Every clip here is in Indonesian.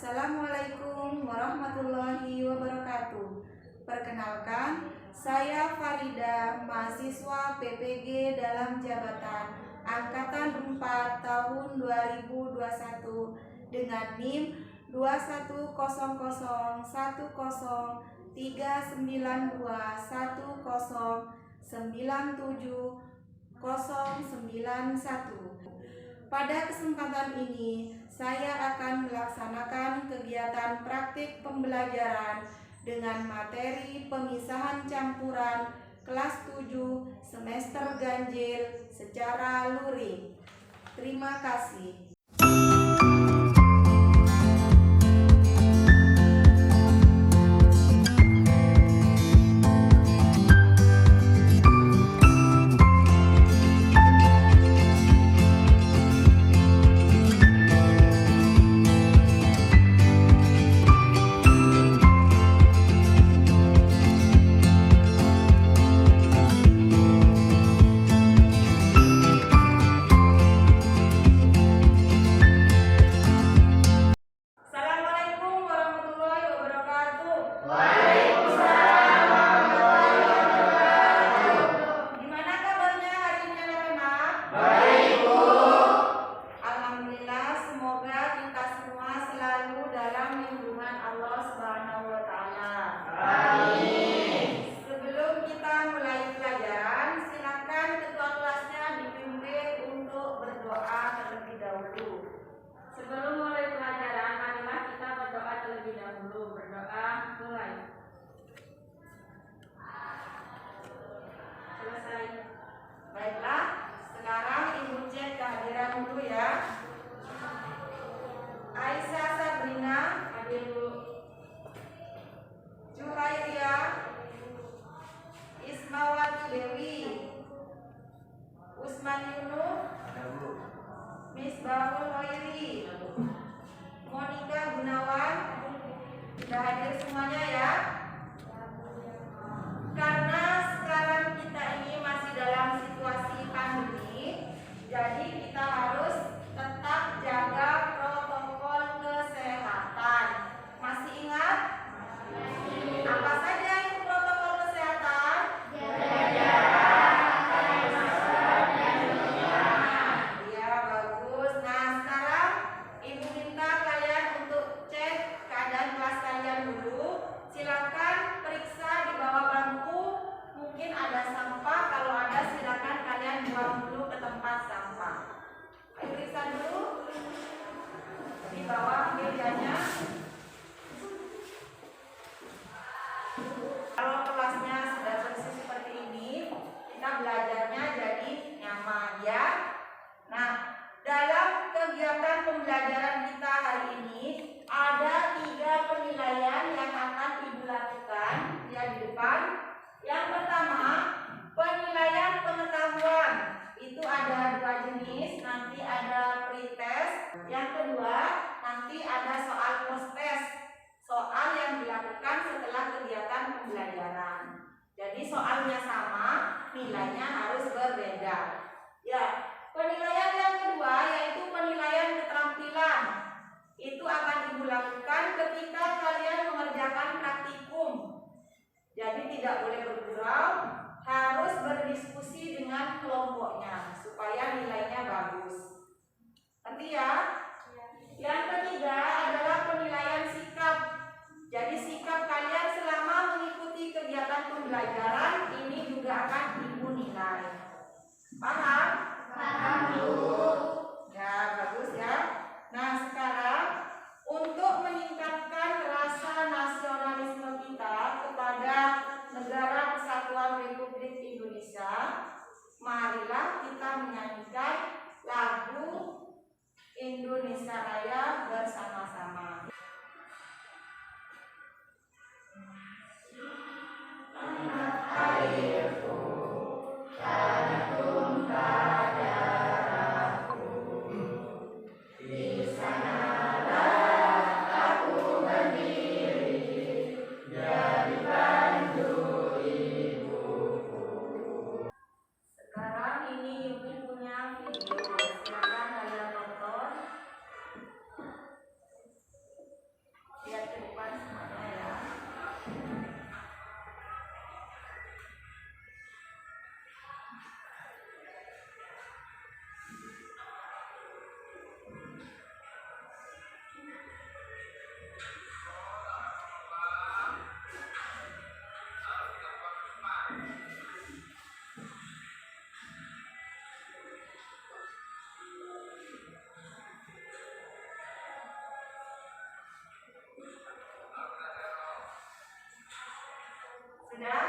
Assalamualaikum warahmatullahi wabarakatuh. Perkenalkan, saya Farida, mahasiswa PPG dalam jabatan Angkatan 4 tahun 2021 dengan NIM 2101039210979091. Pada kesempatan ini, saya akan melaksanakan kegiatan praktik pembelajaran dengan materi pemisahan campuran kelas 7 semester ganjil secara luring. Terima kasih. Sebelum mulai pelajaran, marilah kita berdoa terlebih dahulu. Berdoa mulai. Selesai. Baiklah, sekarang Ibu cek kehadiran dulu ya. Aisyah Sabrina, Hadir Bu. Juhairia, Ismawati Dewi, Usman Yunus, Misbahul Hoiri, Monika Gunawan, sudah hadir semuanya ya. Karena sekarang kita ini masih dalam situasi pandemi, jadi kita harus tetap jaga protokol kesehatan. Masih ingat? Apa saja itu protokol kesehatan? Ya, bagus. Nah, sekarang Ibu minta kalian untuk cek keadaan kelas kalian dulu. Silakan periksa di bawah bangku. Mungkin ada sampah. Kalau ada, silakan kalian buang dulu ke tempat sampah. Ayo periksa dulu di bawah mejanya. Kalau kelasnya sudah bersih seperti ini, kita belajarnya jadi nyaman ya. Nah, dalam kegiatan pembelajaran kita hari ini ada 3 penilaian yang akan Ibu lakukan ya di depan. Yang pertama, penilaian pengetahuan. Itu ada 2 jenis, nanti ada pretest. Yang kedua, nanti ada soal post-test. Soal yang dilakukan setelah kegiatan pembelajaran. Jadi soalnya sama, nilainya harus berbeda. Ya, penilaian yang kedua yaitu penilaian keterampilan. Itu akan Ibu lakukan ketika kalian mengerjakan praktikum. Jadi tidak boleh bergurau, harus berdiskusi dengan kelompoknya supaya nilainya bagus. Nanti ya. Yang ketiga adalah penilaian sikap. Jadi sikap kalian selama mengikuti kegiatan pembelajaran ini juga akan Ibu nilai. Paham? Paham Bu. Ya, bagus ya. Nah, sekarang untuk meningkatkan rasa nasionalisme kita kepada Negara Kesatuan Republik Indonesia, marilah kita menyanyikan lagu Indonesia Raya bersama-sama. Sudah?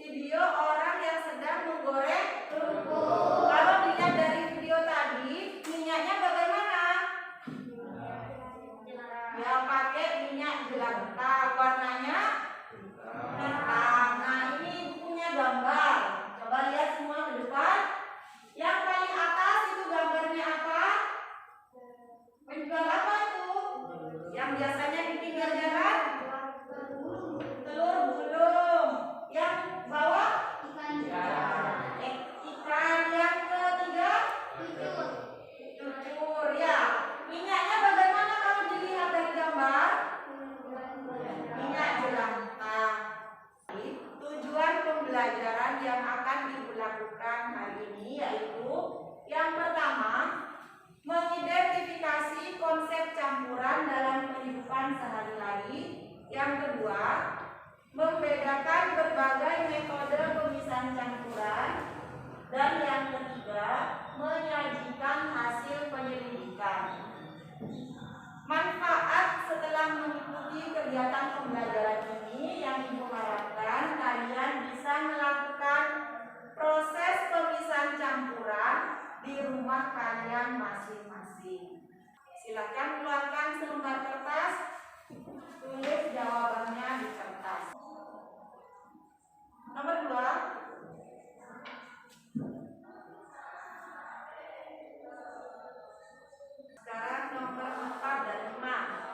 Video orang yang sedang menggoreng kerupuk. Kalau dilihat dari video tadi, minyaknya bagaimana? Ya, pakai minyak jelantah. Warnanya hitam. Nah, ini punya gambar. Coba lihat semua ke depan. Yang paling atas itu gambarnya apa? Penjual apa itu? Yang biasanya di pinggir jalan? Telur gulung. Yang bawah? Ikan. Yang ketiga? Cucur. Ya. Minyaknya bagaimana kalau dilihat dari gambar? Minyak jelantah. Tujuan pembelajaran yang akan dilakukan hari ini yaitu yang pertama, mengidentifikasi konsep campuran dalam kehidupan sehari-hari. Yang kedua, membedakan berbagai metode pemisahan campuran. Dan yang ketiga, menyajikan hasil penyelidikan. Manfaat setelah mengikuti kegiatan pembelajaran ini yang Ibu harapkan kalian bisa melakukan proses pemisahan campuran di rumah kalian masing-masing. Silakan keluarkan selembar kertas, tulis jawabannya di kertas. Nomor 2. Sekarang nomor 4 dan 5.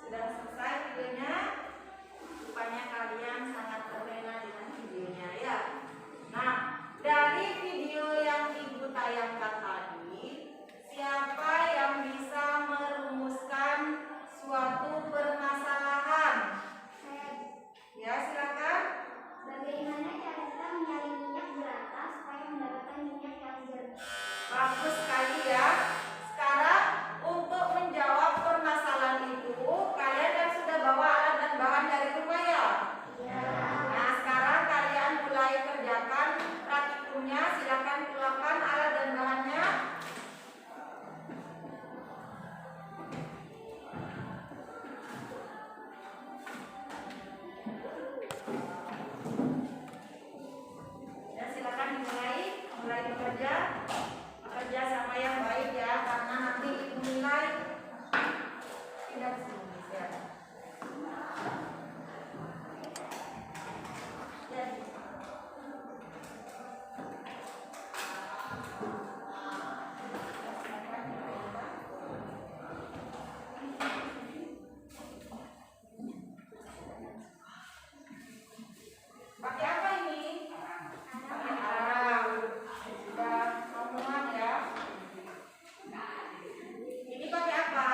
Sudah selesai videonya? Rupanya kalian sangat terlena dengan videonya ya. Nah, dari video yang Ibu tayangkan tadi, siapa yang bisa merumuskan suatu permasalahan? Ya, silakan. Bagaimana cara kita menyaring minyak berata supaya mendapatkan minyak yang jernih? Bagus sekali ya. Sekarang untuk menjawab permasalahan itu, kalian kan sudah bawa alat dan bahan dari rumah ya? Iya. Nah, sekarang kalian mulai kerjakan praktikumnya. Silakan keluarkan alat dan bahannya. Ya, silakan mulai bekerja sama yang baik ya, karena nanti Ibu nilai tidak sedikit ya. Jadi, pakai apa ini? Pakai arang. Sudah muat ya. Ini pakai apa?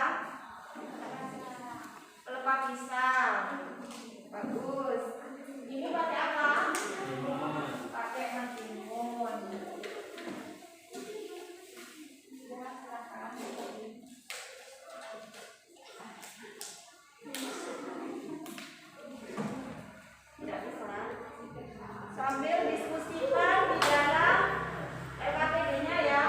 Pelepah pisang. Bagus. Ini pakai apa? Pakai mentimun. Ya, silakan. Tidak bisa. Sambil diskusikan di dalam LKPD-nya ya.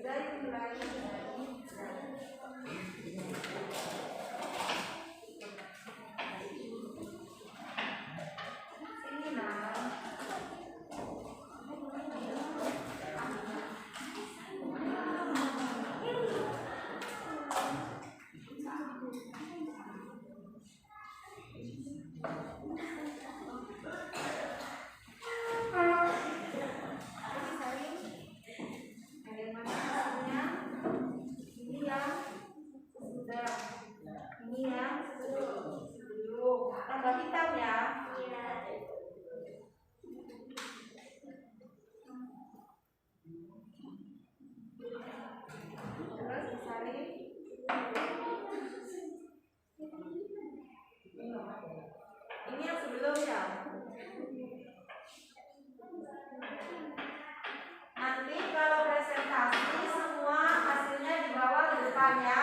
Dari mulai sini nah. Bagaimana hasilnya? Ini yang sudah, ini yang belum. Tambah hitam ya. Iya. Terus disalin. Ini yang sebelum ya. Nanti kalau presentasi semua hasilnya dibawa ke depan ya.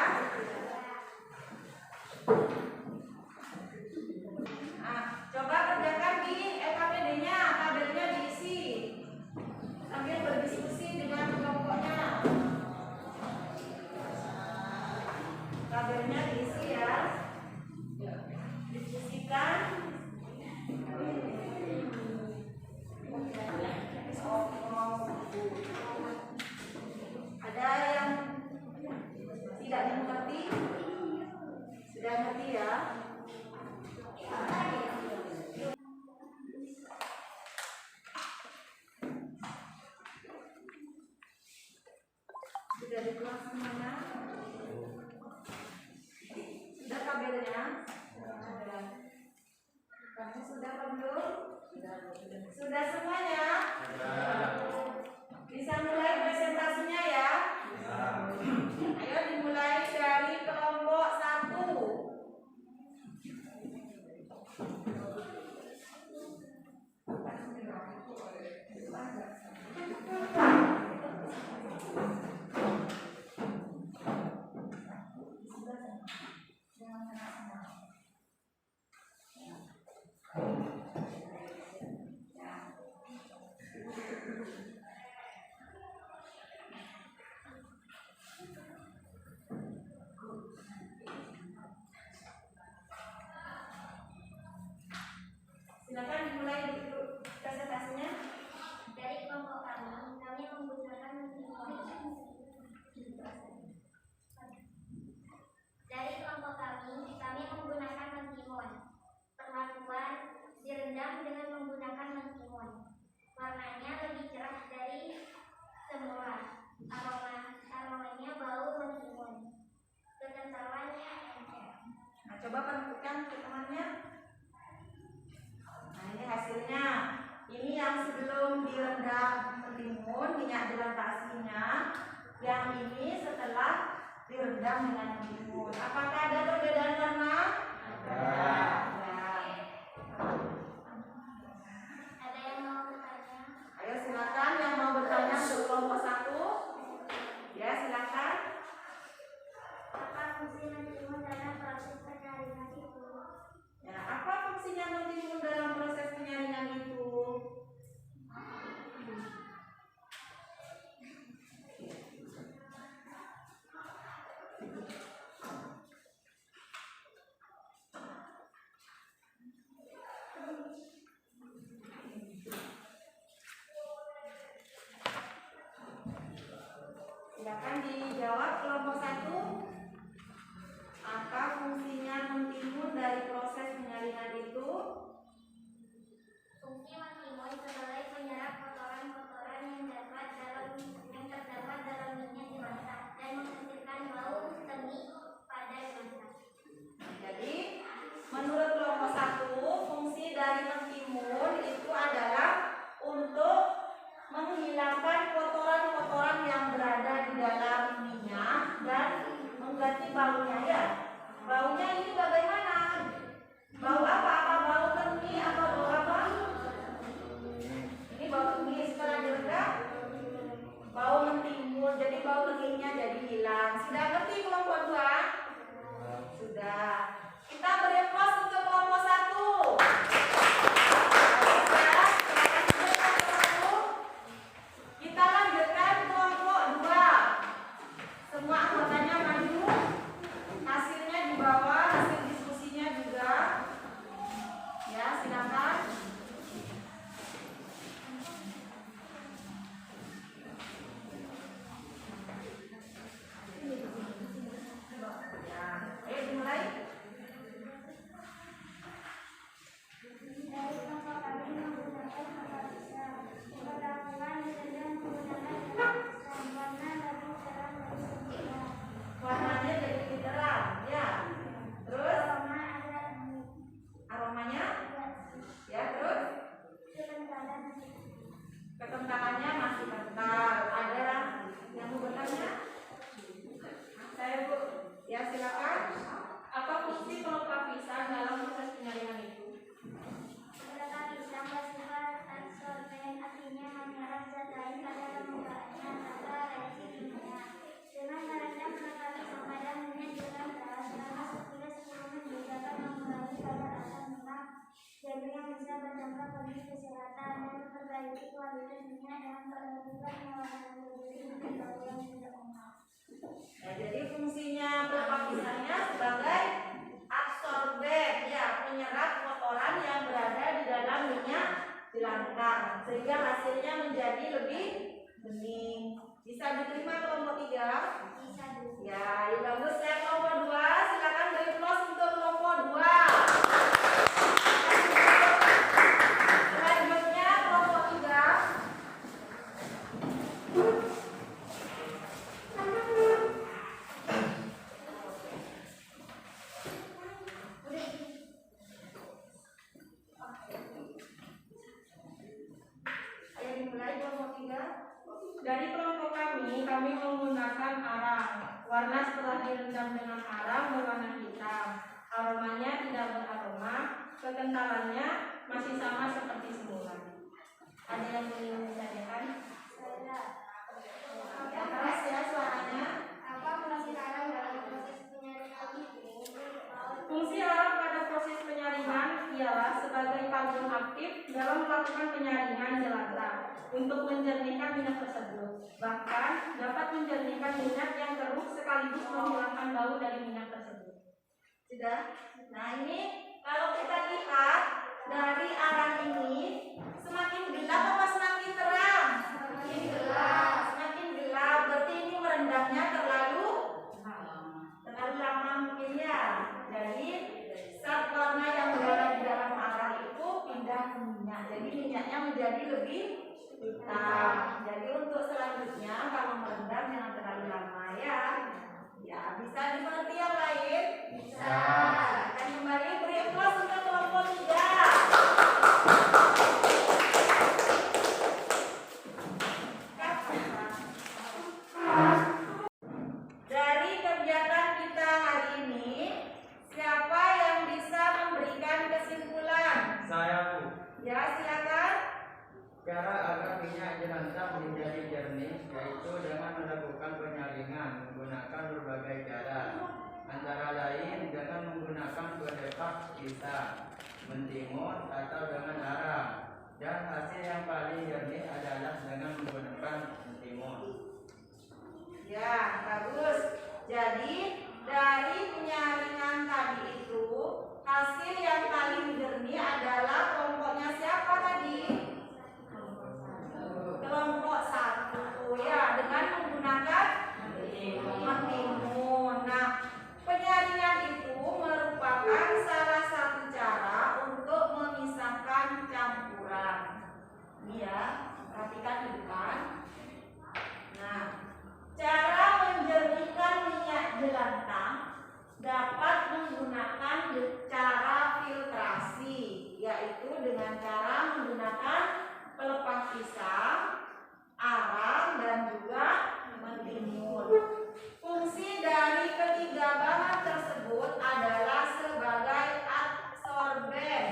Nah, coba kerjakan di LKPD-nya, tabelnya diisi sambil berdiskusi dengan kelompoknya. Tabelnya diisi ya. Diskusikan. Ada yang tidak dimengerti? Sudah ngerti ya? Sudah dikeluar semuanya? Sudah tabelnya? Kamu sudah apa belum? Sudah semuanya? Bisa mulai presentasinya ya? Ayo dimulai dari kelompok 1. dapatkan ke temannya? Nah, ini hasilnya. Ini yang sebelum direndam mentimun minyak jelantah aslinya. Yang ini setelah direndam dengan mentimun. Apakah ada perbedaan warna? Ada. Ada yang mau bertanya? Ayo silakan yang mau bertanya untuk kelompok 1. Ya, silakan. Apa fungsi mentimun dalam proses penyaringan itu? Ya, apa fungsinya mentimun dalam proses penyaringan itu? Silakan dijawab kelompok 1. Apa fungsinya mentimun dari proses penyaringan itu? Fungsi mentimun sebagai penyerap kotoran-kotoran yang terdapat dalam minyak jelantah dan menghasilkan bau semi pada jelantah. Jadi, menurut kelompok 1, fungsi dari mentimun itu adalah untuk menghilangkan kotoran-kotoran yang berada di dalam minyak dan mengganti baunya ya. Baunya ini bagaimana? Bau apa? Apa bau kening? Apa bau apa? Ini bau kening. Setelah direndam, bau mentimun. Jadi bau keningnya jadi hilang. Sudah ngerti kelompok 2? Sudah. Kita beri aplaus untuk kelompok 1. Kita lanjutkan kelompok 2. Semua anggotanya maju. Hasilnya di bawah, hasil diskusinya juga. Ya, silakan. Ya, ayo dimulai. Dari kelompok kami menggunakan analisa pengetahuan dan menggunakan analisa warna lebih terang dari semula. Warnanya jadi lebih terang, ya. Terus Aroma ada aromanya, ya. Terus kekentalan kekentalannya masih kental. Ada yang mau bertanya? Saya Bu. Ya, silakan. Apa fungsi pelepah pisang dalam proses penyaringan itu? Beberapa pisang bersifat absorben, artinya menyerap zat lain pada lembarannya tanpa reaksi kimia. Dengan merendam beberapa pisang pada minyak jelantah selama 10 menit dapat mengurangi kadar asam lemak jenuh yang bisa berdampak bagi kesehatan dan memperbaiki kualitas minyak dengan penerbitan mewarnai berdiri dan bau yang tidak enak. Ya, jadi fungsinya pelepah pisangnya sebagai absorben, ya, penyerap kotoran yang berada di dalam minyak jelantah sehingga hasilnya menjadi lebih bening. Bisa diterima kelompok 3? Bisa dulu. Ya, bagus ya kelompok 2. Silakan beri aplaus untuk kelompok 2. Selanjutnya kelompok 3. Ayo dimulai kelompok 3. Dari kelompok kami menggunakan arang. Warna setelah direndam dengan arang berwarna hitam. Aromanya tidak beraroma. Kekentalannya masih sama seperti semula. Ada yang ingin ditanyakan? Saya Ya, keras ya suaranya. apa fungsi arang dalam proses penyaringan itu? Fungsi arang pada proses penyaringan ialah sebagai panggung aktif dalam melakukan penyaringan jelantah untuk menjernihkan minyak tersebut. Bahkan dapat menjernihkan minyak yang keruh sekaligus menghilangkan bau dari minyak tersebut. Sudah. Nah, ini kalau kita lihat dari arang ini semakin gelap apa semakin terang? Semakin gelap. Semakin gelap berarti ini merendamnya terlalu lama mungkin ya. Jadi zat warna yang berada di dalam arang itu pindah ke minyak. Jadi minyaknya menjadi lebih hitam. Jadi untuk selanjutnya kalau merendam jangan terlalu lama ya. Ya, bisa dimengerti yang lain? Bisa. Akan kembali Ya, silakan. Cara agar minyak jelantah menjadi jernih yaitu dengan melakukan penyaringan menggunakan berbagai cara, antara lain dengan menggunakan pelepas pisah, mentimun atau dengan arang. Dan hasil yang paling jernih adalah dengan menggunakan mentimun. Ya, bagus. Jadi dari penyaringan tadi itu hasil yang paling jernih adalah kelompoknya siapa tadi? Kelompok 1 ya, dengan menggunakan mentimun. Nah, penyaringan itu merupakan salah satu cara untuk memisahkan campuran. Ini ya, perhatikan dulu kan. Nah, cara menjernihkan minyak jelantah dapat menggunakan cara filtrasi, yaitu dengan cara menggunakan pelepas pisah, arang, dan juga mentimun. Fungsi dari ketiga bahan tersebut adalah sebagai adsorben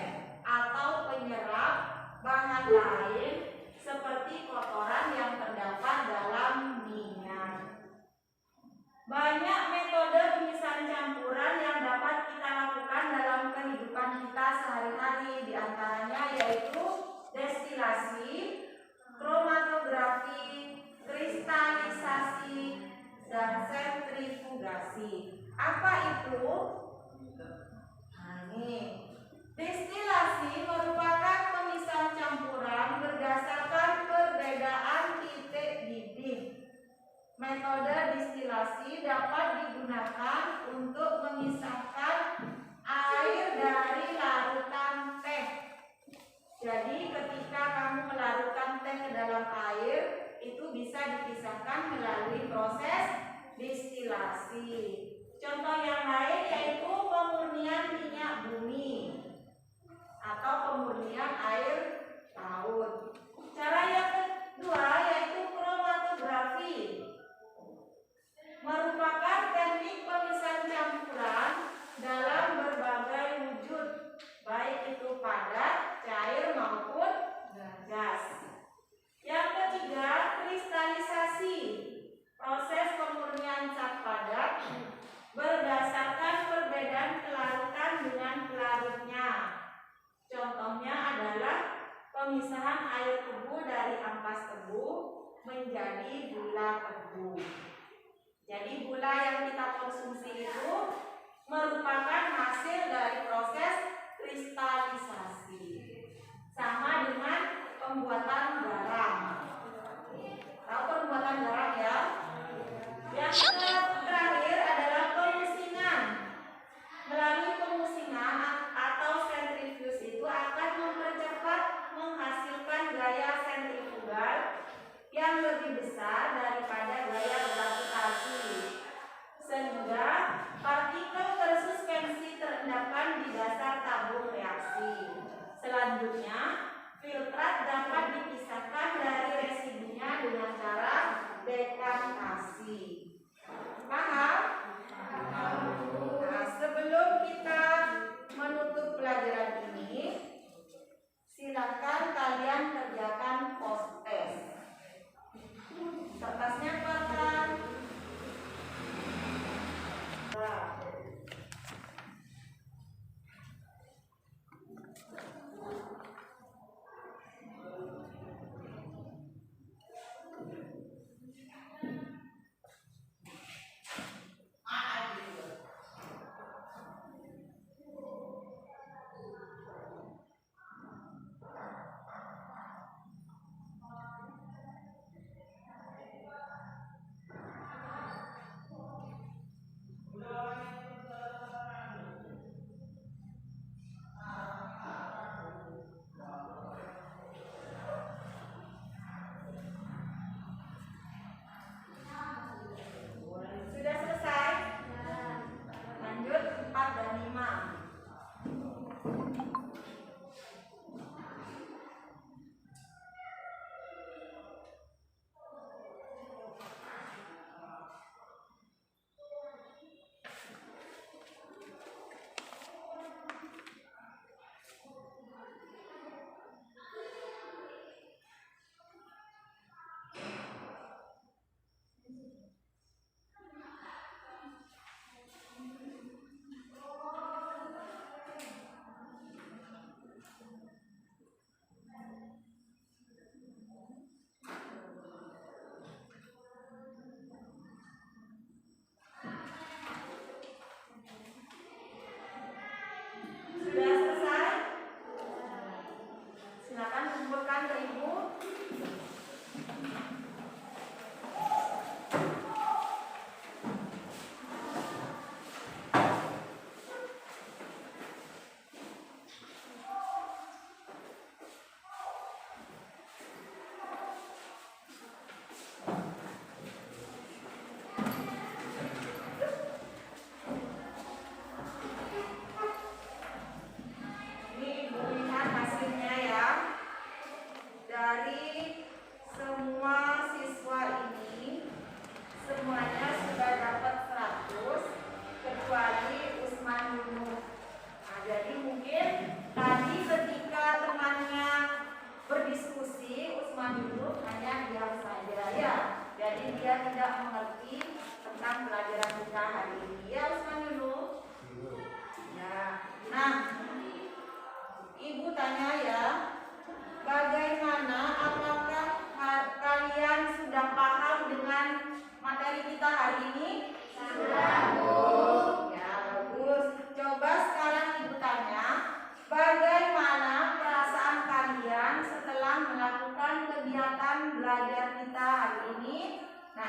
atau penyerap bahan lain seperti kotoran yang terdapat dalam minyak. Banyak metode pemisahan campuran yang dapat kita lakukan dalam kehidupan kita sehari-hari, diantaranya yaitu destilasi, kromatografi, kristalisasi, dan sentrifugasi. Apa itu? Nah, ini. Destilasi merupakan pemisahan campuran berdasarkan perbedaan titik didih. Metode destilasi dapat digunakan untuk memisahkan air dari larutan teh. Jadi ketika kamu melarutkan teh ke dalam air, itu bisa dipisahkan melalui proses destilasi. Contoh yang lain yaitu pemurnian minyak bumi atau pemurnian air laut. Cara yang kedua yaitu kromatografi, merupakan teknik pemisahan campuran dalam berbagai wujud, baik itu padat, cair maupun gas. Yang ketiga, kristalisasi, proses pemurnian cat padat berdasarkan perbedaan kelarutan dengan pelarutnya. Contohnya adalah pemisahan air tebu dari ampas tebu menjadi gula tebu. Jadi gula yang kita konsumsi itu merupakan hasil dari proses kristalisasi. Sama dengan pembuatan garam. Tahu pembuatan garam ya? Yang terakhir adalah pemusingan. Melalui pemusingan atau sentrifuge itu akan mempercepat menghasilkan gaya sentrifugal yang lebih besar daripada gaya gravitasi, sehingga partikel tersuspensi terendapkan di dasar tabung reaksi. Selanjutnya, filtrat dapat dipisahkan dari residunya dengan cara dekantasi. Paham? Nah, sebelum kita menutup pelajaran ini, silakan kalian kerjakan post test. Kertasnya keluarkan. Nah.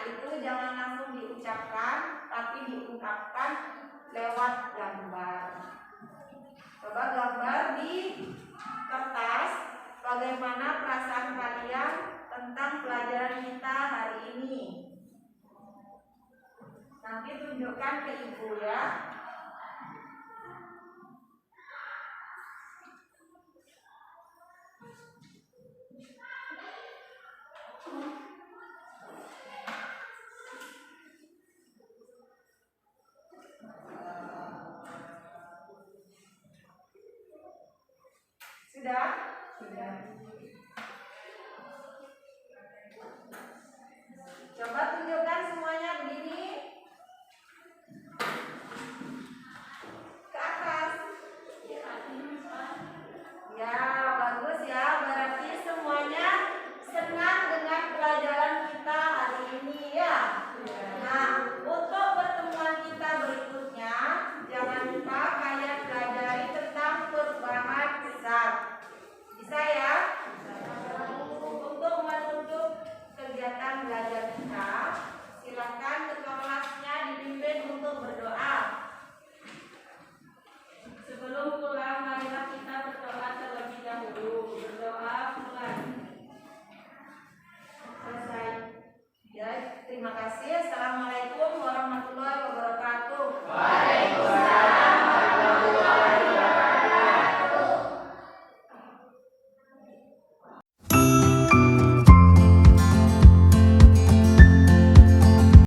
itu jangan langsung diucapkan, tapi diungkapkan lewat gambar. Coba gambar di kertas bagaimana perasaan kalian tentang pelajaran kita hari ini. Nanti tunjukkan ke ibu ya. Sudah? Sudah. Coba tunjukkan semuanya begini. Ke atas. Ya.